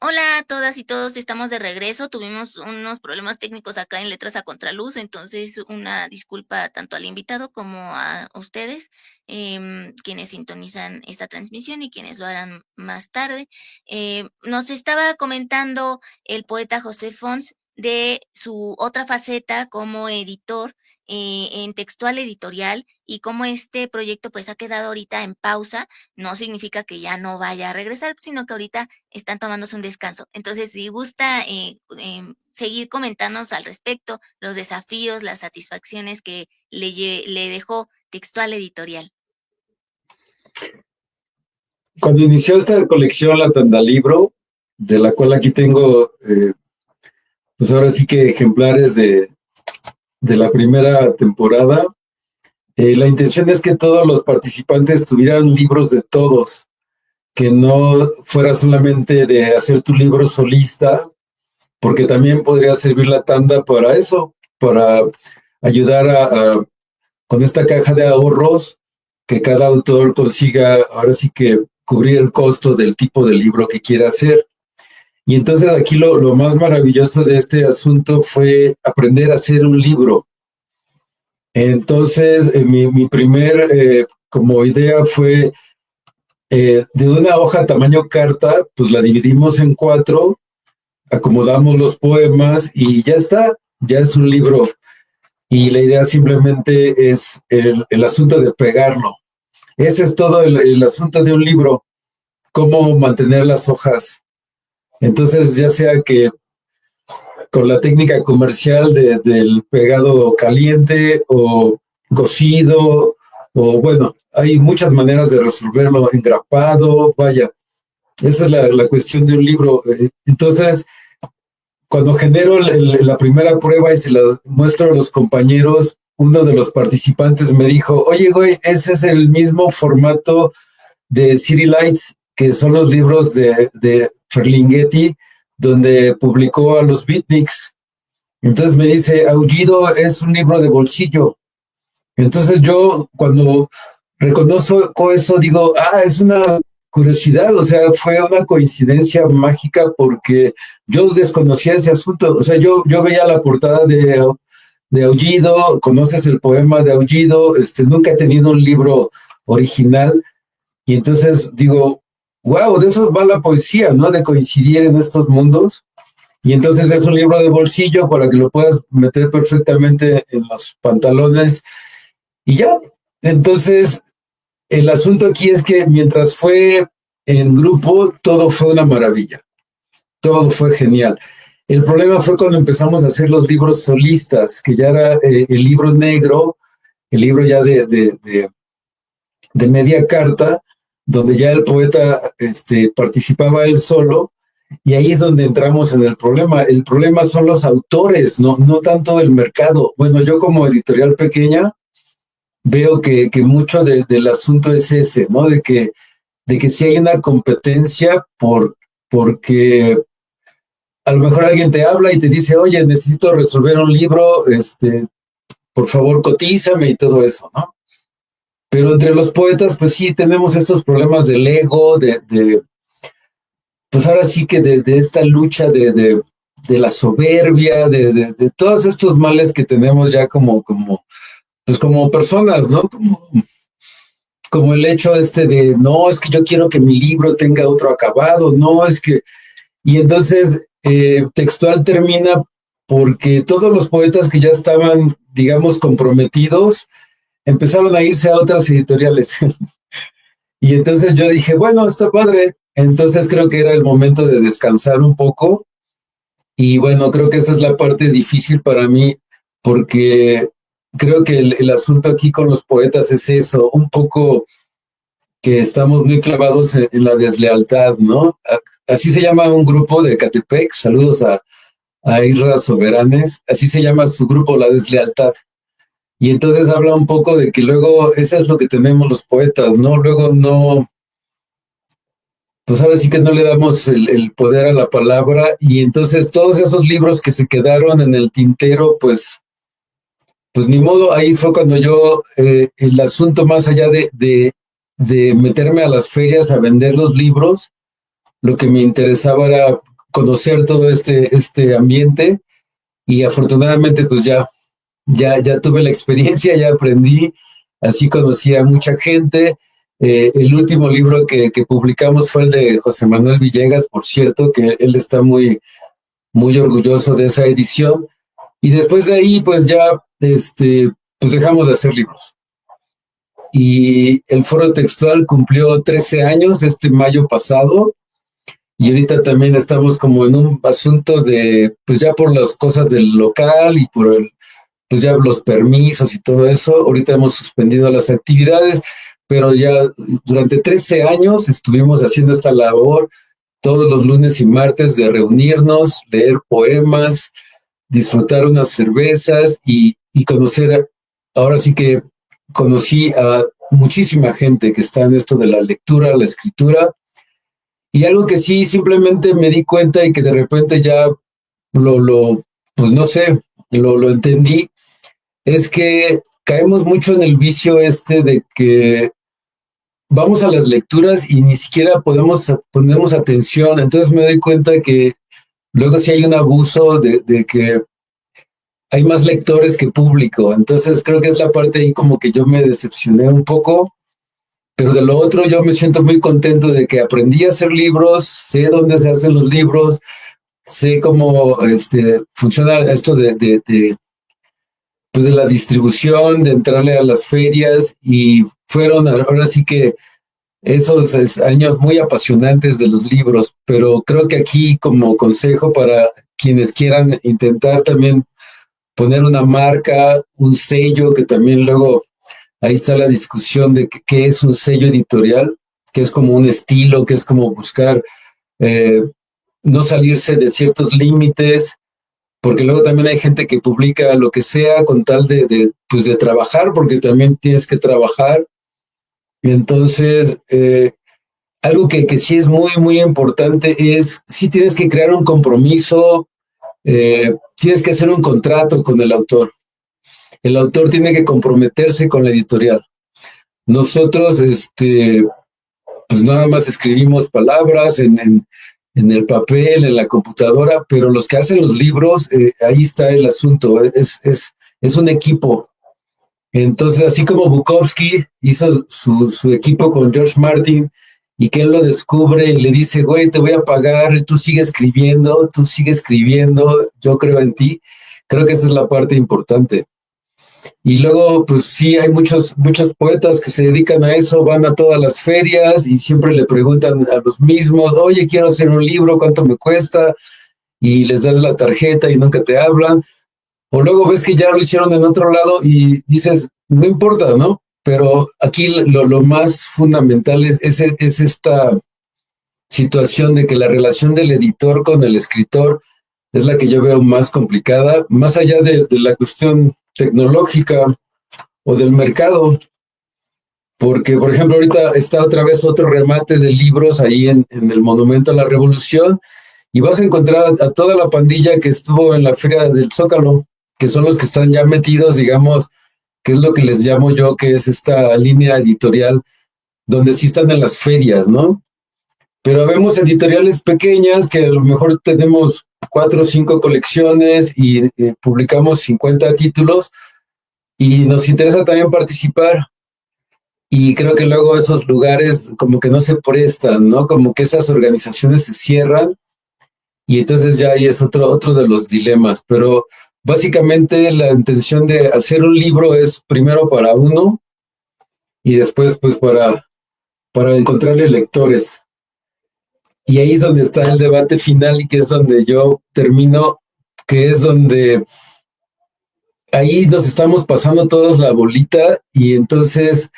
Hola a todas y todos, estamos de regreso. Tuvimos unos problemas técnicos acá en Letras a Contraluz, entonces una disculpa tanto al invitado como a ustedes, quienes sintonizan esta transmisión y quienes lo harán más tarde. Nos estaba comentando el poeta José Fons de su otra faceta como editor en Textual Editorial y cómo este proyecto pues ha quedado ahorita en pausa. No significa que ya no vaya a regresar, sino que ahorita están tomándose un descanso. Entonces, si gusta seguir comentándonos al respecto, los desafíos, las satisfacciones que le dejó Textual Editorial. Cuando inició esta colección, la Tandalibro, de la cual aquí tengo, pues ahora sí que ejemplares de la primera temporada, la intención es que todos los participantes tuvieran libros de todos, que no fuera solamente de hacer tu libro solista, porque también podría servir la tanda para eso, para ayudar con esta caja de ahorros, que cada autor consiga ahora sí que cubrir el costo del tipo de libro que quiera hacer. Y entonces aquí lo más maravilloso de este asunto fue aprender a hacer un libro. Entonces, mi primer como idea fue de una hoja tamaño carta, pues la dividimos en cuatro, acomodamos los poemas y ya está, ya es un libro. Y la idea simplemente es el asunto de pegarlo. Ese es todo el asunto de un libro, cómo mantener las hojas. Entonces, ya sea que con la técnica comercial del pegado caliente o cocido, o bueno, hay muchas maneras de resolverlo, engrapado, vaya, esa es la cuestión de un libro. Entonces, cuando genero la primera prueba y se la muestro a los compañeros, uno de los participantes me dijo, oye, güey, ese es el mismo formato de City Lights, que son los libros de Ferlinghetti, donde publicó a los beatniks. Entonces me dice, Aullido es un libro de bolsillo. Entonces yo cuando reconozco eso digo, es una curiosidad, o sea, fue una coincidencia mágica porque yo desconocía ese asunto, o sea, yo veía la portada de Aullido, conoces el poema de Aullido, nunca he tenido un libro original y entonces digo, wow, de eso va la poesía, ¿no? De coincidir en estos mundos. Y entonces es un libro de bolsillo para que lo puedas meter perfectamente en los pantalones y ya. Entonces, el asunto aquí es que mientras fue en grupo, todo fue una maravilla, todo fue genial. El problema fue cuando empezamos a hacer los libros solistas, que ya era el libro negro, el libro ya de media carta, donde ya el poeta participaba él solo, y ahí es donde entramos en el problema. El problema son los autores, no tanto el mercado. Bueno, yo como editorial pequeña veo que mucho del asunto es ese, ¿no? De que si hay una competencia porque a lo mejor alguien te habla y te dice, oye, necesito resolver un libro, por favor cotízame y todo eso, ¿no? Pero entre los poetas, pues sí, tenemos estos problemas del ego, pues ahora sí que de esta lucha de la soberbia, de todos estos males que tenemos ya pues como personas, ¿no? Como el hecho de, no, es que yo quiero que mi libro tenga otro acabado, no, es que, y entonces textual termina porque todos los poetas que ya estaban, digamos, comprometidos, empezaron a irse a otras editoriales. Y entonces yo dije, bueno, está padre. Entonces creo que era el momento de descansar un poco. Y bueno, creo que esa es la parte difícil para mí, porque creo que el asunto aquí con los poetas es eso, un poco que estamos muy clavados en la deslealtad, ¿no? Así se llama un grupo de Catepec, saludos a Isra Soberanes, así se llama su grupo, La Deslealtad. Y entonces habla un poco de que luego, eso es lo que tenemos los poetas, ¿no? Luego no, pues ahora sí que no le damos el poder a la palabra y entonces todos esos libros que se quedaron en el tintero, pues ni modo, ahí fue cuando yo, el asunto más allá de meterme a las ferias a vender los libros, lo que me interesaba era conocer todo este ambiente y afortunadamente pues ya tuve la experiencia, ya aprendí, así conocí a mucha gente. El último libro que publicamos fue el de José Manuel Villegas, por cierto, que él está muy orgulloso de esa edición. Y después de ahí, pues ya, pues dejamos de hacer libros. Y el Foro Textual cumplió 13 años este mayo pasado. Y ahorita también estamos como en un asunto de, pues ya por las cosas del local y por pues ya los permisos y todo eso. Ahorita hemos suspendido las actividades, pero ya durante 13 años estuvimos haciendo esta labor todos los lunes y martes de reunirnos, leer poemas, disfrutar unas cervezas y conocer, ahora sí que conocí a muchísima gente que está en esto de la lectura, la escritura, y algo que sí simplemente me di cuenta y que de repente ya pues no sé, lo entendí, es que caemos mucho en el vicio de que vamos a las lecturas y ni siquiera ponemos atención. Entonces me doy cuenta que luego sí hay un abuso de que hay más lectores que público. Entonces creo que es la parte ahí como que yo me decepcioné un poco, pero de lo otro yo me siento muy contento de que aprendí a hacer libros, sé dónde se hacen los libros, sé cómo funciona esto pues de la distribución, de entrarle a las ferias y fueron ahora sí que esos años muy apasionantes de los libros, pero creo que aquí como consejo para quienes quieran intentar también poner una marca, un sello, que también luego ahí está la discusión de qué es un sello editorial, que es como un estilo, que es como buscar eh, no salirse de ciertos límites, porque luego también hay gente que publica lo que sea con tal pues de trabajar, porque también tienes que trabajar. Y entonces, algo que sí es muy importante es, sí tienes que crear un compromiso, tienes que hacer un contrato con el autor. El autor tiene que comprometerse con la editorial. Nosotros, pues nada más escribimos palabras en el papel, en la computadora, pero los que hacen los libros, ahí está el asunto, es un equipo. Entonces, así como Bukowski hizo su equipo con George Martin y que él lo descubre y le dice, güey, te voy a pagar, tú sigue escribiendo, yo creo en ti. Creo que esa es la parte importante. Y luego, pues sí, hay muchos poetas que se dedican a eso, van a todas las ferias y siempre le preguntan a los mismos, oye, quiero hacer un libro, ¿cuánto me cuesta? Y les das la tarjeta y nunca te hablan. O luego ves que ya lo hicieron en otro lado y dices, no importa, ¿no? Pero aquí lo más fundamental es esta situación de que la relación del editor con el escritor es la que yo veo más complicada, más allá de la cuestión tecnológica o del mercado, porque, por ejemplo, ahorita está otra vez otro remate de libros ahí en el Monumento a la Revolución y vas a encontrar a toda la pandilla que estuvo en la Feria del Zócalo, que son los que están ya metidos, digamos, que es lo que les llamo yo, que es esta línea editorial, donde sí están en las ferias, ¿no? Pero vemos editoriales pequeñas que a lo mejor tenemos 4 o 5 colecciones y publicamos 50 títulos y nos interesa también participar. Y creo que luego esos lugares como que no se prestan, ¿no? Como que esas organizaciones se cierran y entonces ya ahí es otro de los dilemas. Pero básicamente la intención de hacer un libro es primero para uno y después pues para encontrarle lectores. Y ahí es donde está el debate final y que es donde yo termino, que es donde ahí nos estamos pasando todos la bolita y entonces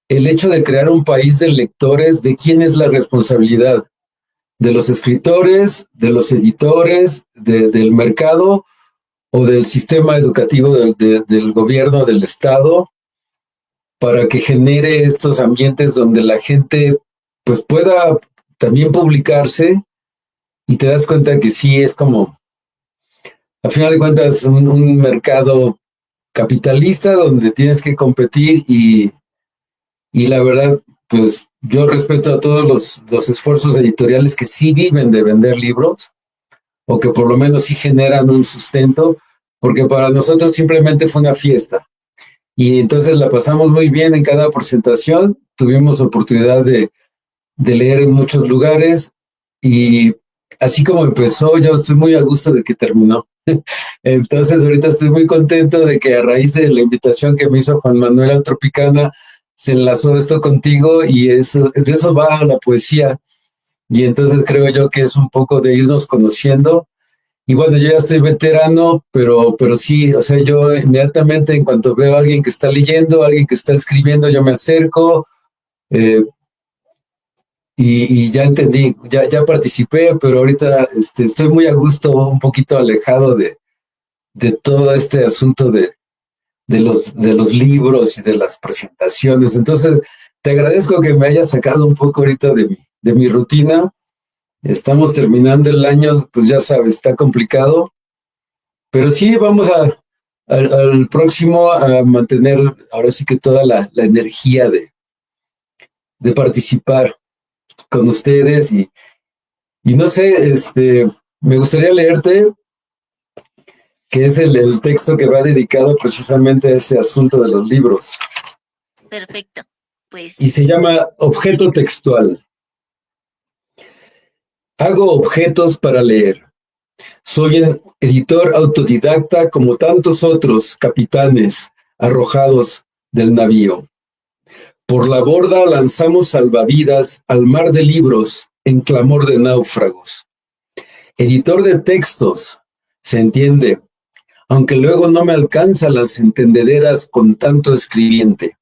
el hecho de crear un país de lectores, ¿de quién es la responsabilidad? ¿De los escritores, de los editores, del mercado o del sistema educativo del gobierno, del Estado, para que genere estos ambientes donde la gente pues pueda también publicarse y te das cuenta que sí es como, a final de cuentas, un mercado capitalista donde tienes que competir y la verdad pues yo respeto a todos los esfuerzos editoriales que sí viven de vender libros o que por lo menos sí generan un sustento, porque para nosotros simplemente fue una fiesta. Y entonces la pasamos muy bien en cada presentación, tuvimos oportunidad de leer en muchos lugares y así como empezó, yo estoy muy a gusto de que terminó. Entonces ahorita estoy muy contento de que a raíz de la invitación que me hizo Juan Manuel al Tropicana, se enlazó esto contigo y eso, de eso va la poesía. Y entonces creo yo que es un poco de irnos conociendo. Y bueno, yo ya estoy veterano, pero sí, o sea, yo inmediatamente en cuanto veo a alguien que está leyendo, a alguien que está escribiendo, yo me acerco, eh, y ya entendí, ya participé, pero ahorita estoy muy a gusto, un poquito alejado de todo este asunto de los libros y de las presentaciones. Entonces, te agradezco que me hayas sacado un poco ahorita de mi rutina. Estamos terminando el año, pues ya sabes, está complicado, pero sí vamos al próximo a mantener ahora sí que toda la energía de participar con ustedes y no sé, me gustaría leerte, que es el texto que va dedicado precisamente a ese asunto de los libros. Perfecto. Y se Pues llama Objeto Textual. Hago objetos para leer. Soy editor autodidacta como tantos otros capitanes arrojados del navío. Por la borda lanzamos salvavidas al mar de libros en clamor de náufragos. Editor de textos, se entiende, aunque luego no me alcanza las entendederas con tanto escribiente.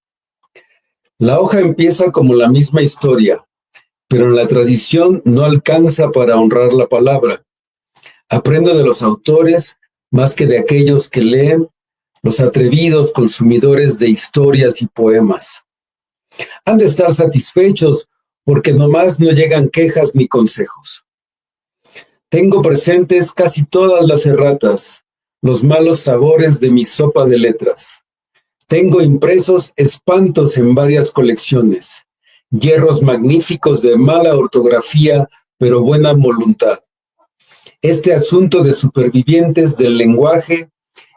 La hoja empieza como la misma historia, pero la tradición no alcanza para honrar la palabra. Aprendo de los autores más que de aquellos que leen, los atrevidos consumidores de historias y poemas. Han de estar satisfechos porque nomás no llegan quejas ni consejos. Tengo presentes casi todas las erratas, los malos sabores de mi sopa de letras. Tengo impresos espantos en varias colecciones, hierros magníficos de mala ortografía, pero buena voluntad. Este asunto de supervivientes del lenguaje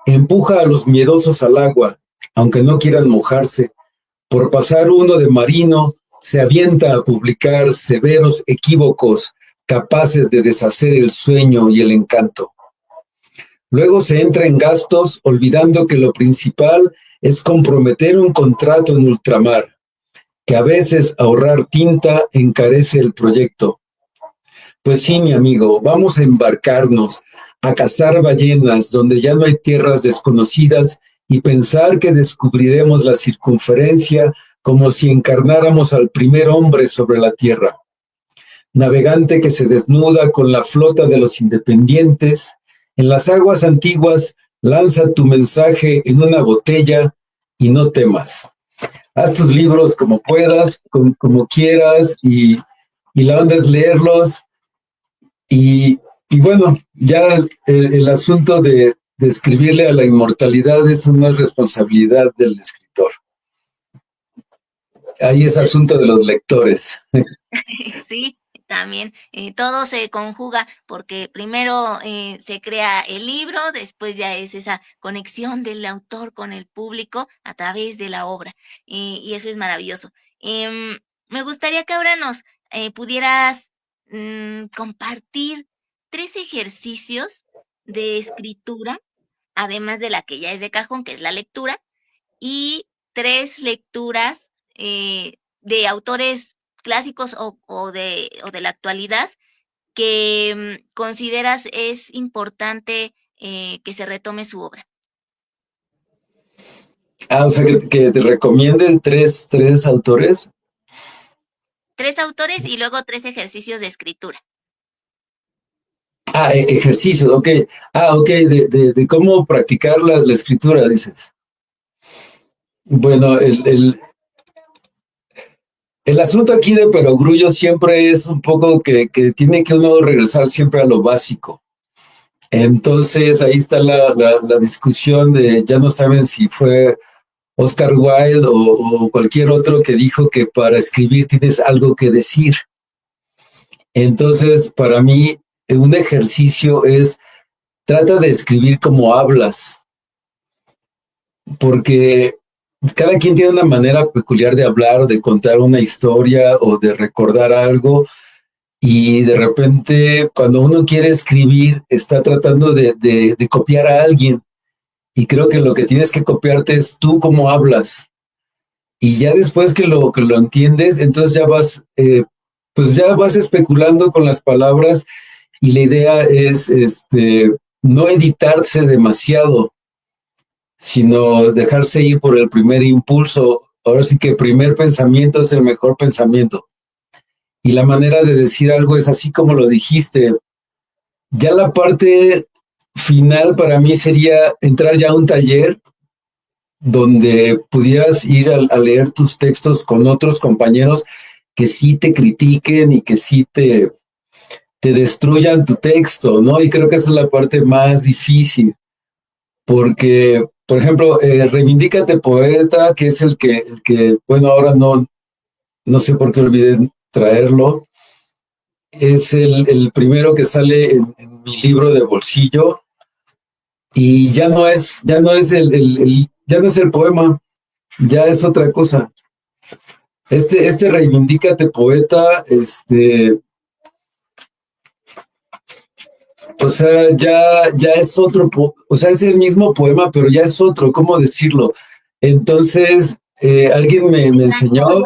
empuja a los miedosos al agua, aunque no quieran mojarse. Por pasar uno de marino, se avienta a publicar severos equívocos capaces de deshacer el sueño y el encanto. Luego se entra en gastos olvidando que lo principal es comprometer un contrato en ultramar, que a veces ahorrar tinta encarece el proyecto. Pues sí, mi amigo, vamos a embarcarnos, a cazar ballenas donde ya no hay tierras desconocidas y pensar que descubriremos la circunferencia como si encarnáramos al primer hombre sobre la tierra. Navegante que se desnuda con la flota de los independientes, en las aguas antiguas lanza tu mensaje en una botella y no temas. Haz tus libros como puedas, como quieras, y la onda es leerlos. Y bueno, ya el asunto de escribirle a la inmortalidad es una responsabilidad del escritor. Ahí es asunto de los lectores. sí, también todo se conjuga porque primero se crea el libro, después ya es esa conexión del autor con el público a través de la obra y eso es maravilloso. Me gustaría que ahora nos pudieras compartir 3 ejercicios de escritura, además de la que ya es de cajón, que es la lectura, y 3 lecturas de autores clásicos o de la actualidad que consideras es importante que se retome su obra. O sea, que te recomienden tres autores. 3 autores y luego 3 ejercicios de escritura. Ejercicios, ok. Ok, de cómo practicar la escritura, dices. Bueno, el asunto aquí de Perogrullo siempre es un poco que tiene que uno regresar siempre a lo básico. Entonces ahí está la discusión de ya no saben si fue Oscar Wilde o cualquier otro que dijo que para escribir tienes algo que decir. Entonces, para mí, un ejercicio es, trata de escribir como hablas, porque cada quien tiene una manera peculiar de hablar o de contar una historia o de recordar algo y de repente cuando uno quiere escribir está tratando de copiar a alguien y creo que lo que tienes que copiarte es tú cómo hablas y ya después que lo entiendes, entonces ya vas, pues ya vas especulando con las palabras y la idea es no editarse demasiado, sino dejarse ir por el primer impulso. Ahora sí que el primer pensamiento es el mejor pensamiento. Y la manera de decir algo es así como lo dijiste. Ya la parte final para mí sería entrar ya a un taller donde pudieras ir a leer tus textos con otros compañeros que sí te critiquen y que sí te destruyan tu texto, ¿no? Y creo que esa es la parte más difícil, porque, por ejemplo, Reivindícate Poeta, que es el que bueno, ahora no sé por qué olvidé traerlo, es el primero que sale en mi libro de bolsillo y ya no es ya no es el poema, ya es otra cosa. Este Reivindícate Poeta, o sea, ya es otro, o sea, es el mismo poema, pero ya es otro, ¿cómo decirlo? Entonces, alguien me enseñó,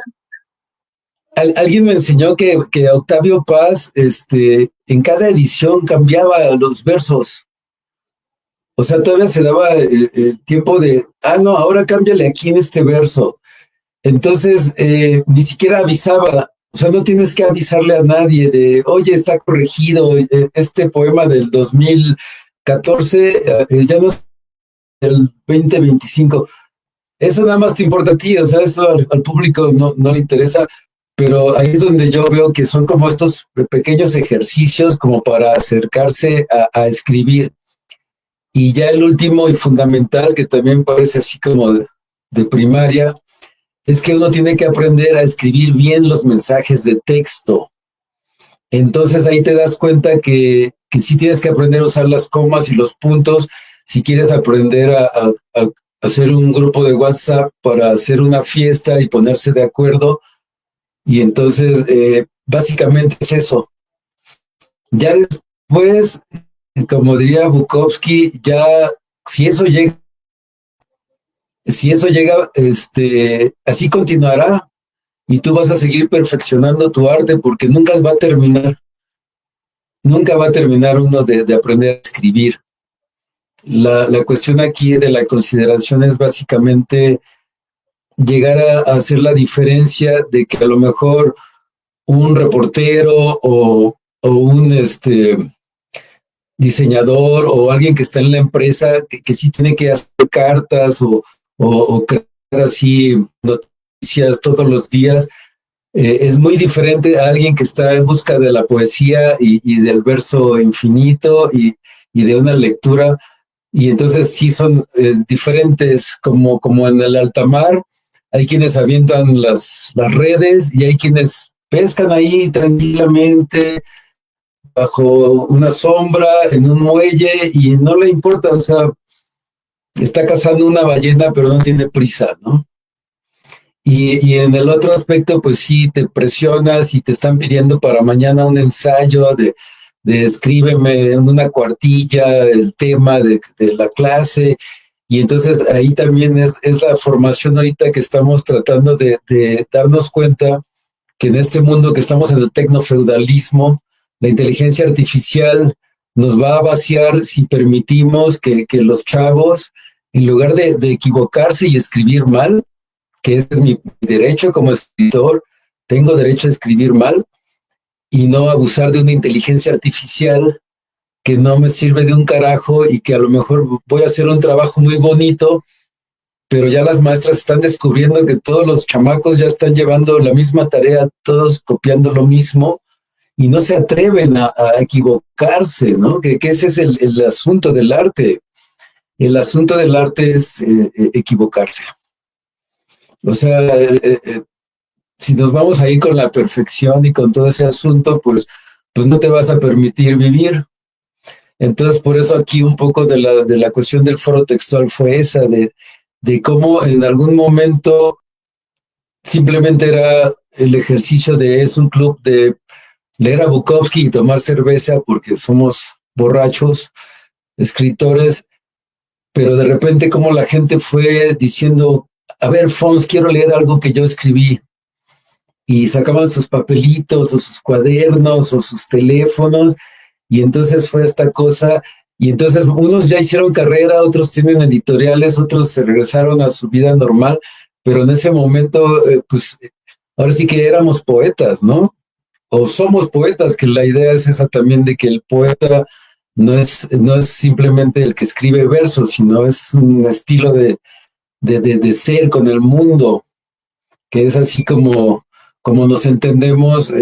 alguien me enseñó que Octavio Paz, en cada edición cambiaba los versos. O sea, todavía se daba el tiempo de, no, ahora cámbiale aquí en este verso. Entonces, ni siquiera avisaba, o sea, no tienes que avisarle a nadie de, oye, está corregido, este poema del 2014, ya no es el 2025. Eso nada más te importa a ti, o sea, eso al público no le interesa, pero ahí es donde yo veo que son como estos pequeños ejercicios como para acercarse a escribir. Y ya el último y fundamental, que también parece así como de primaria, es que uno tiene que aprender a escribir bien los mensajes de texto. Entonces ahí te das cuenta que sí tienes que aprender a usar las comas y los puntos si quieres aprender a hacer un grupo de WhatsApp para hacer una fiesta y ponerse de acuerdo. Y entonces, básicamente es eso. Ya después, como diría Bukowski, ya si eso llega, si eso llega, así continuará y tú vas a seguir perfeccionando tu arte porque nunca va a terminar uno de aprender a escribir. La cuestión aquí de la consideración es básicamente llegar a hacer la diferencia de que a lo mejor un reportero o un diseñador o alguien que está en la empresa que sí tiene que hacer cartas o crear así noticias todos los días, es muy diferente a alguien que está en busca de la poesía y del verso infinito y de una lectura. Y entonces sí son diferentes, como en el alta mar, hay quienes avientan las redes y hay quienes pescan ahí tranquilamente bajo una sombra, en un muelle y no le importa, o sea, está cazando una ballena pero no tiene prisa, ¿no? Y en el otro aspecto, pues sí, te presionas y te están pidiendo para mañana un ensayo de escríbeme en una cuartilla el tema de la clase. Y entonces ahí también es la formación ahorita que estamos tratando de darnos cuenta que en este mundo que estamos en el tecnofeudalismo, la inteligencia artificial nos va a vaciar si permitimos que los chavos, en lugar de equivocarse y escribir mal, que ese es mi derecho como escritor, tengo derecho a escribir mal y no abusar de una inteligencia artificial que no me sirve de un carajo y que a lo mejor voy a hacer un trabajo muy bonito, pero ya las maestras están descubriendo que todos los chamacos ya están llevando la misma tarea, todos copiando lo mismo y no se atreven a equivocarse, ¿no? Que ese es el asunto del arte. El asunto del arte es equivocarse. O sea, si nos vamos ahí con la perfección y con todo ese asunto, pues no te vas a permitir vivir. Entonces, por eso aquí un poco de la cuestión del foro textual fue esa, de cómo en algún momento simplemente era el ejercicio de, es un club de leer a Bukowski y tomar cerveza porque somos borrachos, escritores, pero de repente como la gente fue diciendo, a ver, Fons, quiero leer algo que yo escribí, y sacaban sus papelitos o sus cuadernos o sus teléfonos, y entonces fue esta cosa, y entonces unos ya hicieron carrera, otros tienen editoriales, otros se regresaron a su vida normal, pero en ese momento, pues ahora sí que éramos poetas, ¿no? O somos poetas, que la idea es esa también de que el poeta no es simplemente el que escribe versos, sino es un estilo de ser con el mundo, que es así como nos entendemos,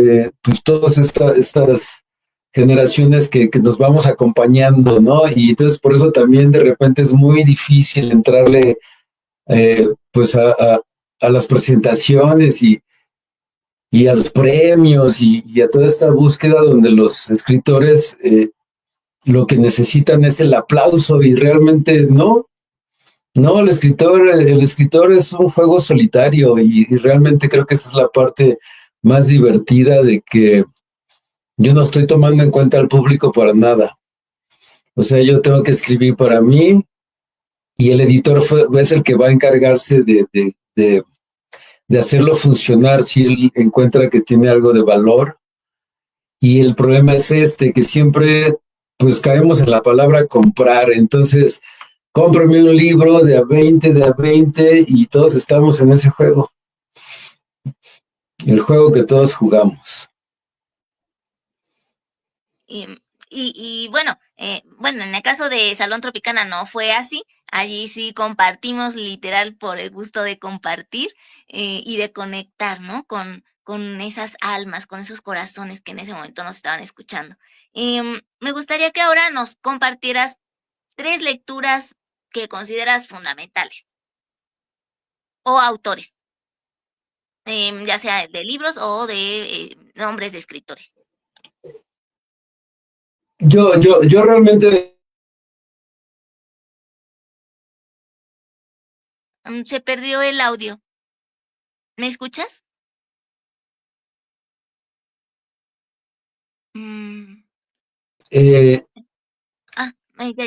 pues todas estas generaciones que nos vamos acompañando, ¿no? Y entonces por eso también de repente es muy difícil entrarle pues a las presentaciones y a los premios y a toda esta búsqueda donde los escritores lo que necesitan es el aplauso y realmente no, el escritor es un juego solitario y realmente creo que esa es la parte más divertida de que yo no estoy tomando en cuenta al público para nada. O sea, yo tengo que escribir para mí y el editor es el que va a encargarse de hacerlo funcionar si él encuentra que tiene algo de valor. Y el problema es este, que siempre pues caemos en la palabra comprar. Entonces, cómprame un libro de a 20 y todos estamos en ese juego. El juego que todos jugamos. Y, y bueno, bueno, en el caso de Salón Tropicana no fue así. Allí sí compartimos literal por el gusto de compartir y de conectar, ¿no? Con esas almas, con esos corazones que en ese momento nos estaban escuchando. Me gustaría que ahora nos compartieras 3 lecturas que consideras fundamentales o autores, ya sea de libros o de nombres de escritores. Yo realmente Se perdió el audio. ¿Me escuchas? Mm, eh,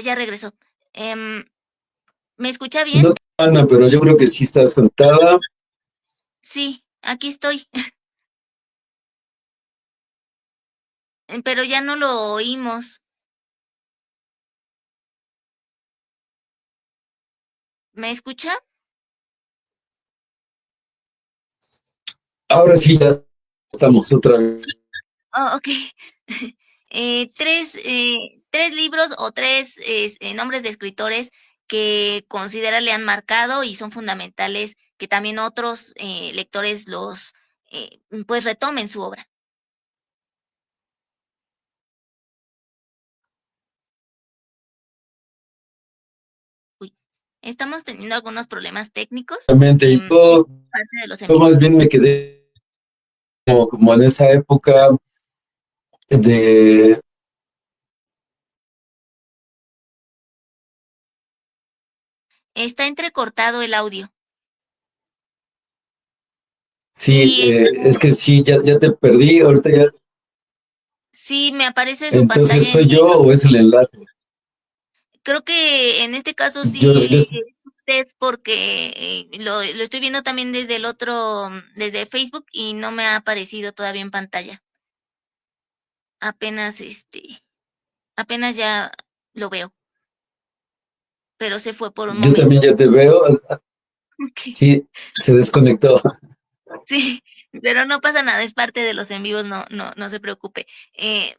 ya regresó. Em, ¿Me escucha bien? no, Ana, pero yo creo que sí estás contada. Sí, aquí estoy, pero ya no lo oímos. ¿Me escucha? Ahora sí ya estamos otra vez. Oh, ok. 3 libros o 3 nombres de escritores que considera le han marcado y son fundamentales que también otros lectores pues retomen su obra. Uy, estamos teniendo algunos problemas técnicos. Realmente, Parte de los en yo más vivos. bien me quedé como en esa época de, Está entrecortado el audio. sí, Sí, es que sí, ya te perdí, ahorita ya, sí, me aparece su entonces pantalla en soy yo negro. o es el enlace. Creo que en este caso Yo sí es usted porque lo estoy viendo también desde el otro, desde Facebook y no me ha aparecido todavía en pantalla. Apenas apenas ya lo veo, pero se fue por un yo también momento. ya te veo, Ok, sí, se desconectó. sí, pero no pasa nada, es parte de los en vivos, no se preocupe.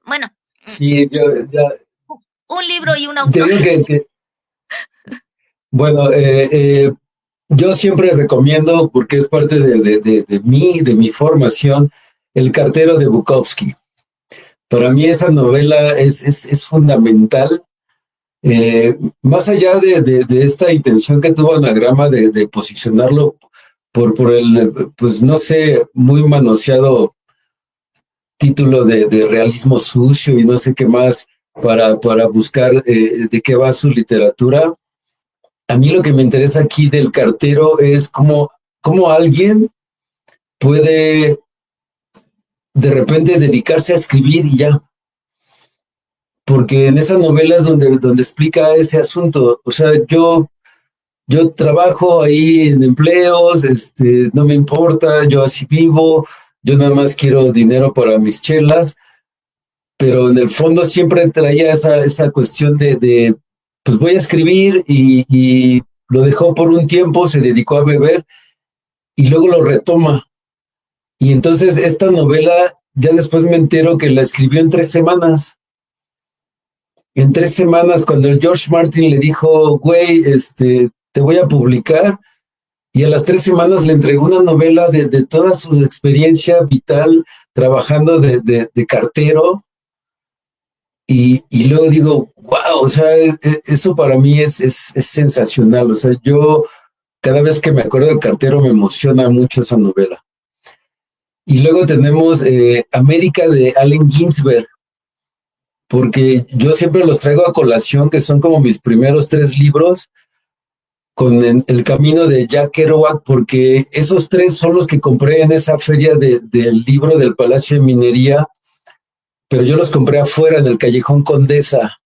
Bueno, Sí, yo ya, un libro y un te autor. digo bueno, yo siempre recomiendo, porque es parte de mi formación, El cartero de Bukowski. Para mí esa novela es fundamental, más allá de esta intención que tuvo Anagrama de posicionarlo por el, pues no sé, muy manoseado título de realismo sucio y no sé qué más para buscar de qué va su literatura. A mí lo que me interesa aquí del cartero es cómo alguien puede de repente dedicarse a escribir y ya, porque en esa novela es donde explica ese asunto. O sea, yo trabajo ahí en empleos, no me importa, yo así vivo, yo nada más quiero dinero para mis chelas, pero en el fondo siempre traía esa cuestión pues voy a escribir y lo dejó por un tiempo, se dedicó a beber y luego lo retoma. Y entonces esta novela, ya después me entero que la escribió en 3 semanas. En 3 semanas, cuando el George Martin le dijo, güey, te voy a publicar, y a las 3 semanas le entregó una novela de toda su experiencia vital trabajando de cartero. Y luego digo, wow, o sea, eso para mí es sensacional. O sea, yo cada vez que me acuerdo de cartero me emociona mucho esa novela. Y luego tenemos América de Allen Ginsberg, porque yo siempre los traigo a colación, que son como mis primeros 3 libros, con el camino de Jack Kerouac, porque esos 3 son los que compré en esa feria del libro del Palacio de Minería, pero yo los compré afuera en el Callejón Condesa,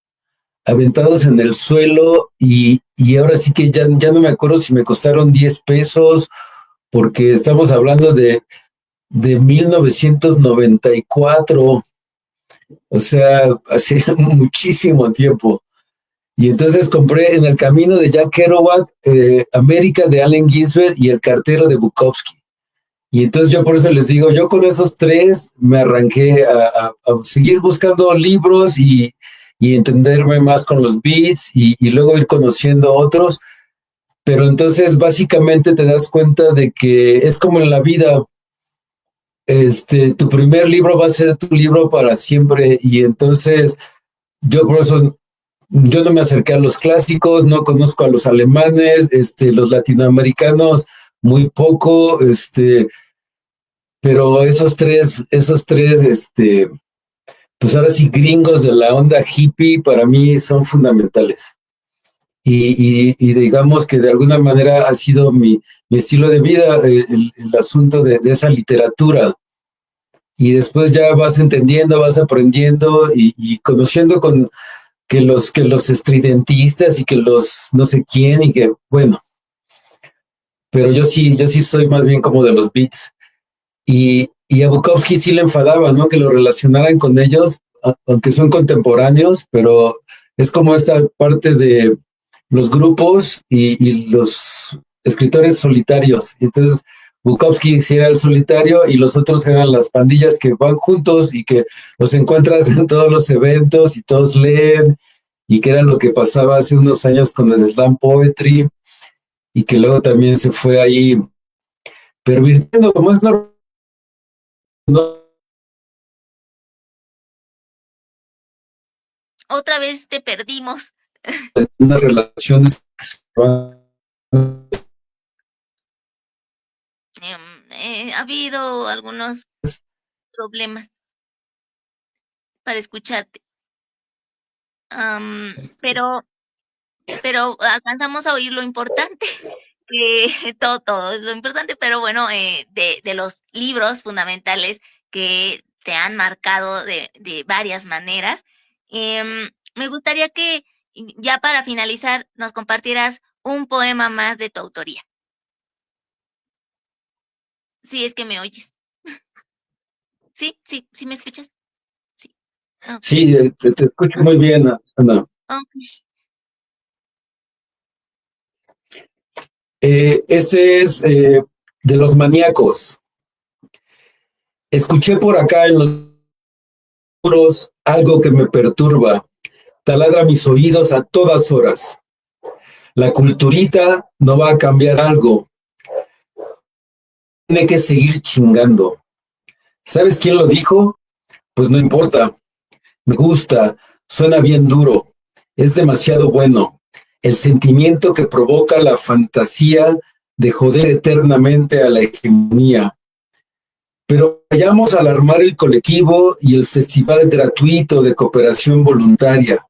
aventados en el suelo, y ahora sí que ya no me acuerdo si me costaron 10 pesos, porque estamos hablando de 1994, o sea, hace muchísimo tiempo. Y entonces compré En el camino de Jack Kerouac, América de Allen Ginsberg y El cartero de Bukowski. Y entonces yo por eso les digo, yo con esos 3 me arranqué a seguir buscando libros y entenderme más con los beats y luego ir conociendo otros. Pero entonces básicamente te das cuenta de que es como en la vida, tu primer libro va a ser tu libro para siempre. Y entonces yo por eso yo no me acerqué a los clásicos, no conozco a los alemanes, los latinoamericanos muy poco, pero esos tres, pues ahora sí gringos de la onda hippie para mí son fundamentales. Y digamos que de alguna manera ha sido mi estilo de vida, el asunto de esa literatura. Y después ya vas entendiendo, vas aprendiendo y conociendo que los estridentistas y que los no sé quién y que, bueno, pero yo sí soy más bien como de los beats. Y a Bukowski sí le enfadaba, ¿no? Que lo relacionaran con ellos, aunque son contemporáneos, pero es como esta parte de los grupos y los escritores solitarios. Entonces, Bukowski sí era el solitario y los otros eran las pandillas que van juntos y que los encuentras en todos los eventos y todos leen, y que era lo que pasaba hace unos años con el slam poetry, y que luego también se fue ahí pervirtiendo, como es normal, Otra vez te perdimos. unas relaciones que se van. Ha habido algunos problemas para escucharte. Pero alcanzamos a oír lo importante, que todo es lo importante, pero bueno, de los libros fundamentales que te han marcado de varias maneras. Me gustaría que ya para finalizar nos compartieras un poema más de tu autoría, si es que me oyes. Sí, sí, sí me escuchas. Sí. Ok, Sí, te escucho muy bien, Ana. ok. Ese es de los maníacos. Escuché por acá en los muros algo que me perturba, taladra mis oídos a todas horas. La culturita no va a cambiar algo, tiene que seguir chingando. ¿Sabes quién lo dijo? Pues no importa, me gusta, suena bien duro, es demasiado bueno. El sentimiento que provoca la fantasía de joder eternamente a la hegemonía. Pero fallamos al armar el colectivo y el festival gratuito de cooperación voluntaria.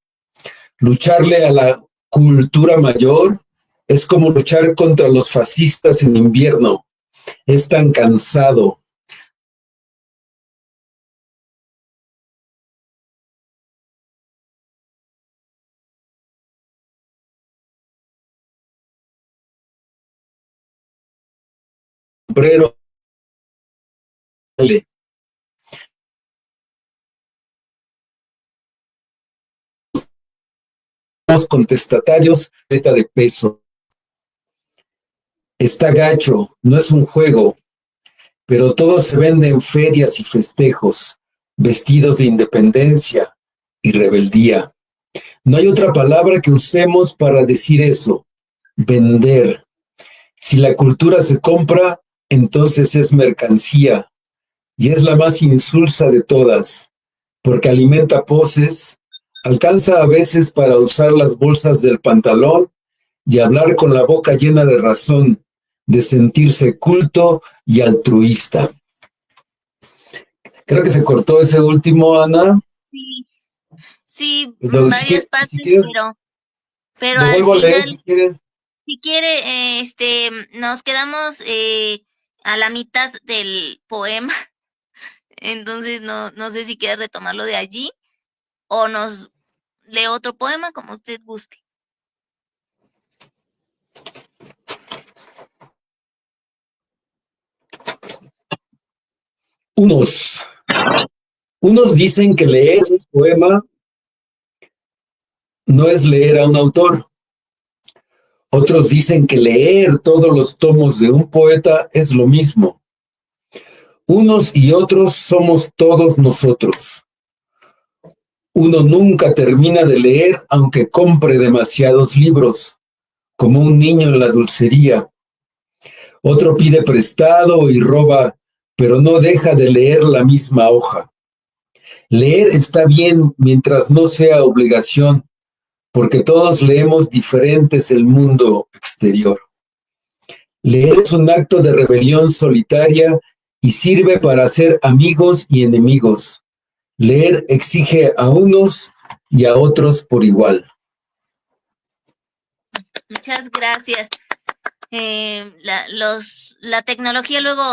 Lucharle a la cultura mayor es como luchar contra los fascistas en invierno. Es tan cansado. Sombrero contestatarios, beta de peso. Está gacho, no es un juego, pero todo se vende en ferias y festejos, vestidos de independencia y rebeldía. No hay otra palabra que usemos para decir eso, vender. Si la cultura se compra, entonces es mercancía y es la más insulsa de todas, porque alimenta poses, alcanza a veces para usar las bolsas del pantalón y hablar con la boca llena de razón, de sentirse culto y altruista. Creo que se cortó ese último, Ana. Sí, sí, Pero varias si partes, quieres, pero lo al vuelvo a leer, final, si quieres. si quiere, nos quedamos a la mitad del poema, entonces no sé si quiere retomarlo de allí o nos lee otro poema como usted guste. Unos, unos dicen que leer un poema no es leer a un autor. Otros dicen que leer todos los tomos de un poeta es lo mismo. Unos y otros somos todos nosotros. Uno nunca termina de leer aunque compre demasiados libros, como un niño en la dulcería. Otro pide prestado y roba, pero no deja de leer la misma hoja. Leer está bien mientras no sea obligación, porque todos leemos diferentes el mundo exterior. Leer es un acto de rebelión solitaria y sirve para hacer amigos y enemigos. Leer exige a unos y a otros por igual. Muchas gracias. La tecnología luego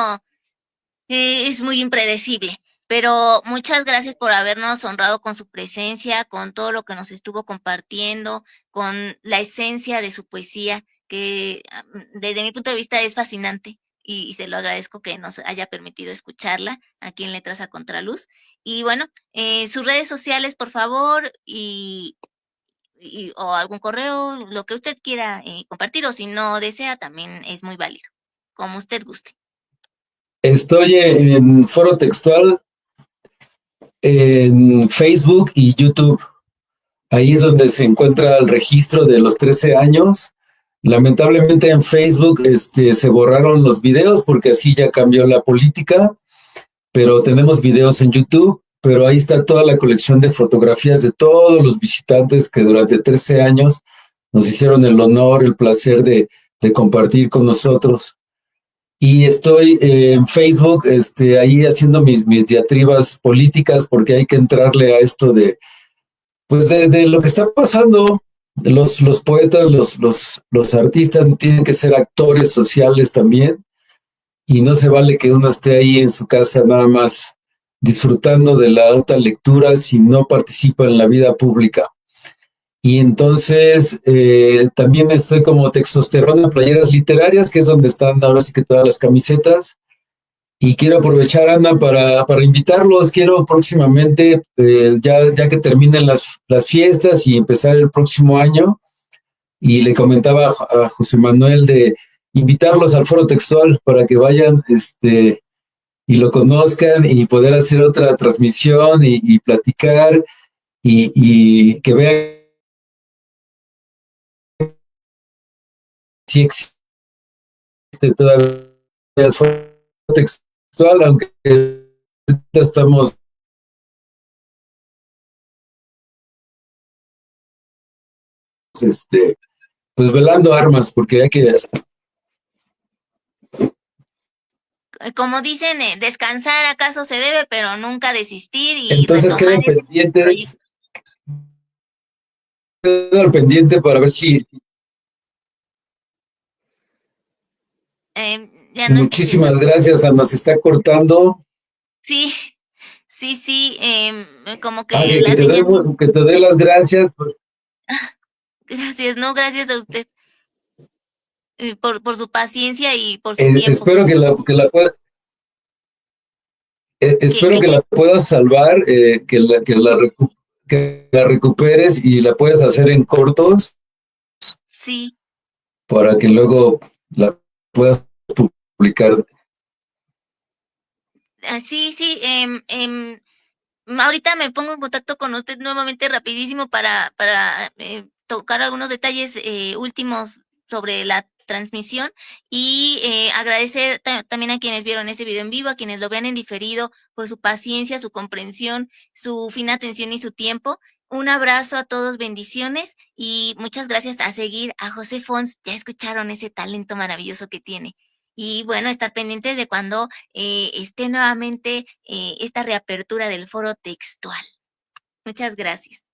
es muy impredecible, pero muchas gracias por habernos honrado con su presencia, con todo lo que nos estuvo compartiendo, con la esencia de su poesía, que desde mi punto de vista es fascinante y se lo agradezco que nos haya permitido escucharla aquí en Letras a Contraluz. Y bueno, sus redes sociales, por favor, o algún correo, lo que usted quiera compartir, o si no desea, también es muy válido, como usted guste. Estoy en Foro Textual, en Facebook y YouTube. Ahí es donde se encuentra el registro de los 13 años. Lamentablemente en Facebook se borraron los videos porque así ya cambió la política, pero tenemos videos en YouTube, pero ahí está toda la colección de fotografías de todos los visitantes que durante 13 años nos hicieron el honor, el placer de compartir con nosotros. Y estoy en Facebook, ahí haciendo mis diatribas políticas porque hay que entrarle a esto pues de lo que está pasando. Los poetas, los artistas tienen que ser actores sociales también y no se vale que uno esté ahí en su casa nada más disfrutando de la alta lectura si no participa en la vida pública. Y entonces también estoy como Textosterona Playeras Literarias, que es donde están ahora sí que todas las camisetas. Y quiero aprovechar, Ana, para invitarlos. Quiero próximamente, ya que terminen las fiestas y empezar el próximo año, y le comentaba a José Manuel de invitarlos al Foro Textual para que vayan y lo conozcan y poder hacer otra transmisión y platicar y que vean si existe todavía el Foro Textual, aunque ahorita estamos pues velando armas porque hay que como dicen, descansar acaso se debe, pero nunca desistir y Entonces retomar ese proyecto. quedo al pendiente para ver si, Ya no escuché esa muchísimas parte. gracias, Ana, se está cortando. Sí, sí, sí, como Ah, que la señal. que te dé las gracias. Pues, Gracias, no, gracias a usted por su paciencia y por su tiempo. espero espero Que que la puedas salvar, que la recuperes y la puedas hacer en cortos sí, para que luego la puedas publicar. sí, sí, ahorita me pongo en contacto con usted nuevamente rapidísimo para tocar algunos detalles últimos sobre la transmisión y agradecer también a quienes vieron ese video en vivo, a quienes lo vean en diferido, por su paciencia, su comprensión, su fina atención y su tiempo. Un abrazo a todos, bendiciones y muchas gracias a seguir a José Fons. Ya escucharon ese talento maravilloso que tiene. Y bueno, estar pendientes de cuando esté nuevamente esta reapertura del foro textual. Muchas gracias.